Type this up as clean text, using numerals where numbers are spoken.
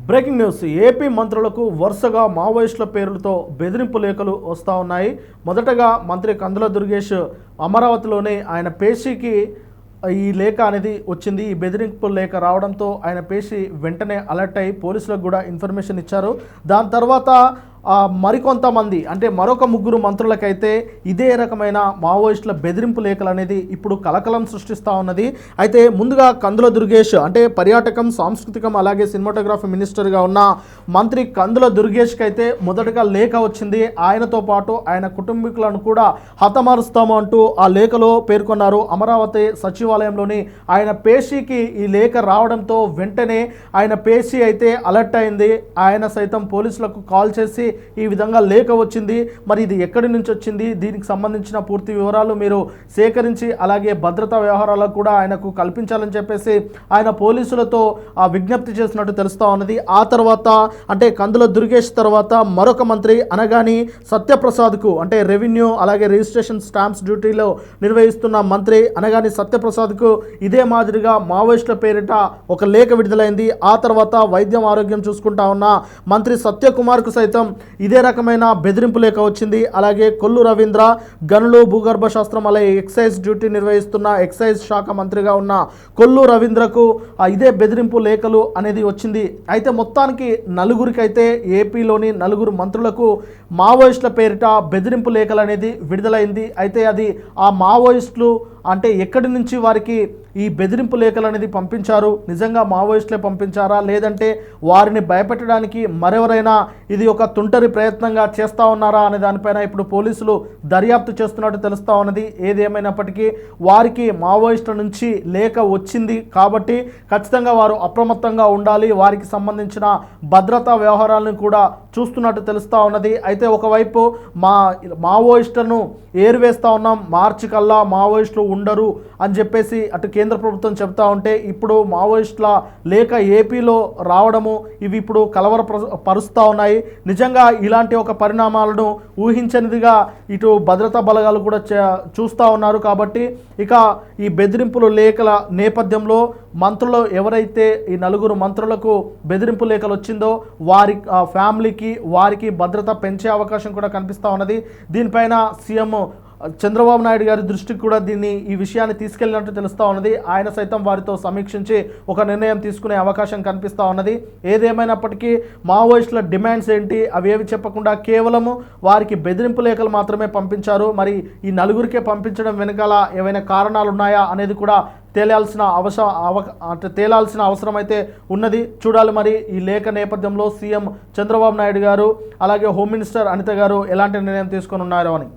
Breaking news. AP మంత్రులకు వరుసగా మావోయిస్టుల పేర్లతో బెదిరింపు లేఖలు వస్తూ ఉన్నాయి. మొదటగా మంత్రి కందుల దుర్గేష్ అమరావతిలోనే ఆయన పేషీకి ఈ లేఖ అనేది వచ్చింది. ఈ బెదిరింపు లేఖ రావడంతో ఆయన పేషీ వెంటనే అలర్ట్ అయ్యి పోలీసులకు కూడా ఇన్ఫర్మేషన్ ఇచ్చారు. దాని తర్వాత మరికొంతమంది అంటే మరొక ముగ్గురు మంత్రులకైతే ఇదే రకమైన మావోయిస్టుల బెదిరింపు లేఖలు అనేది ఇప్పుడు కలకలం సృష్టిస్తూ ఉన్నది. అయితే ముందుగా కందుల దుర్గేష్ అంటే పర్యాటకం, సాంస్కృతికం అలాగే సినిమాటోగ్రఫీ మినిస్టర్గా ఉన్న మంత్రి కందుల దుర్గేష్కి అయితే మొదటగా లేఖ వచ్చింది. ఆయనతో పాటు ఆయన కుటుంబీకులను కూడా హతమారుస్తాము అంటూ ఆ లేఖలో పేర్కొన్నారు. అమరావతి సచివాలయంలోని ఆయన పేషీకి ఈ లేఖ రావడంతో వెంటనే ఆయన పేషీ అయితే అలర్ట్ అయింది. ఆయన సైతం పోలీసులకు కాల్ చేసి ఈ విధంగా లేఖ వచ్చింది, మరి ఇది ఎక్కడి నుంచి వచ్చింది, దీనికి సంబంధించిన పూర్తి వివరాలు మీరు సేకరించి అలాగే భద్రతా వ్యవహారాలకు కూడా ఆయనకు కల్పించాలని చెప్పేసి ఆయన పోలీసులతో విజ్ఞప్తి చేసినట్టు తెలుస్తూ ఉన్నది. ఆ తర్వాత అంటే కందుల దుర్గేష్ తర్వాత మరొక మంత్రి అనగాని సత్యప్రసాద్కు అంటే రెవెన్యూ అలాగే రిజిస్ట్రేషన్ స్టాంప్స్ డ్యూటీలో నిర్వహిస్తున్న మంత్రి అనగాని సత్యప్రసాద్కు ఇదే మాదిరిగా మావోయిస్టుల పేరిట ఒక లేఖ విడుదలైంది. ఆ తర్వాత వైద్యం ఆరోగ్యం చూసుకుంటా ఉన్న మంత్రి సత్యకుమార్కు సైతం ఇదే రకమైన బెదిరింపు లేఖ వచ్చింది. అలాగే కొల్లు రవీంద్ర గనులు భూగర్భ శాస్త్రం అలాగే ఎక్సైజ్ డ్యూటీ నిర్వహిస్తున్న ఎక్సైజ్ శాఖ మంత్రిగా ఉన్న కొల్లు రవీంద్రకు ఇదే బెదిరింపు లేఖలు అనేది వచ్చింది. అయితే మొత్తానికి నలుగురికైతే ఏపీలోని నలుగురు మంత్రులకు మావోయిస్టుల పేరిట బెదిరింపు లేఖలు అనేది విడుదలైంది. అయితే అది ఆ మావోయిస్టులు అంటే ఎక్కడి నుంచి వారికి ఈ బెదిరింపు లేఖలు అనేది పంపించారు, నిజంగా మావోయిస్టులే పంపించారా లేదంటే వారిని భయపెట్టడానికి మరెవరైనా ఇది ఒక తుంటరి ప్రయత్నంగా చేస్తూ ఉన్నారా అనే దానిపైన ఇప్పుడు పోలీసులు దర్యాప్తు చేస్తున్నట్టు తెలుస్తూ ఉన్నది. ఏదేమైనప్పటికీ వారికి మావోయిస్టుల నుంచి లేఖ వచ్చింది కాబట్టి ఖచ్చితంగా వారు అప్రమత్తంగా ఉండాలి. వారికి సంబంధించిన భద్రతా వ్యవహారాలను కూడా చూస్తున్నట్టు తెలుస్తూ ఉన్నది. అయితే ఒకవైపు మావోయిస్టులను ఏరివేస్తూ ఉన్నాం, మార్చి కల్లా మావోయిస్టులు ఉండరు అని చెప్పేసి అటు కేంద్ర ప్రభుత్వం చెప్తా ఉంటే ఇప్పుడు మావోయిస్టుల లేఖ ఏపీలో రావడము ఇవి ఇప్పుడు కలవరపరుస్తూ ఉన్నాయి. నిజంగా ఇలాంటి ఒక పరిణామాలను ఊహించనిదిగా ఇటు భద్రతా బలగాలు కూడా చూస్తూ ఉన్నారు. కాబట్టి ఇక ఈ బెదిరింపుల లేఖల నేపథ్యంలో మంత్రులు ఎవరైతే ఈ నలుగురు మంత్రులకు బెదిరింపు లేఖలు వచ్చిందో వారి ఫ్యామిలీకి వారికి భద్రత పెంచే అవకాశం కూడా కనిపిస్తూ ఉన్నది. దీనిపైన సీఎం చంద్రబాబు నాయుడు గారి దృష్టికి కూడా ఈ విషయాన్ని తీసుకెళ్లినట్టు తెలుస్తూ ఉన్నది. ఆయన సైతం వారితో సమీక్షించి ఒక నిర్ణయం తీసుకునే అవకాశం కనిపిస్తూ ఉన్నది. ఏదేమైనప్పటికీ మావోయిస్టుల డిమాండ్స్ ఏంటి అవేవి చెప్పకుండా కేవలము వారికి బెదిరింపు లేఖలు మాత్రమే పంపించారు. మరి ఈ నలుగురికే పంపించడం వెనకాల ఏవైనా కారణాలు ఉన్నాయా అనేది కూడా తేలాల్సిన అవసరం అయితే ఉన్నది. చూడాలి మరి ఈ లేఖ నేపథ్యంలో సీఎం చంద్రబాబు నాయుడు గారు అలాగే హోమ్ మినిస్టర్ అనిత గారు ఎలాంటి నిర్ణయం తీసుకొని ఉన్నారో అని.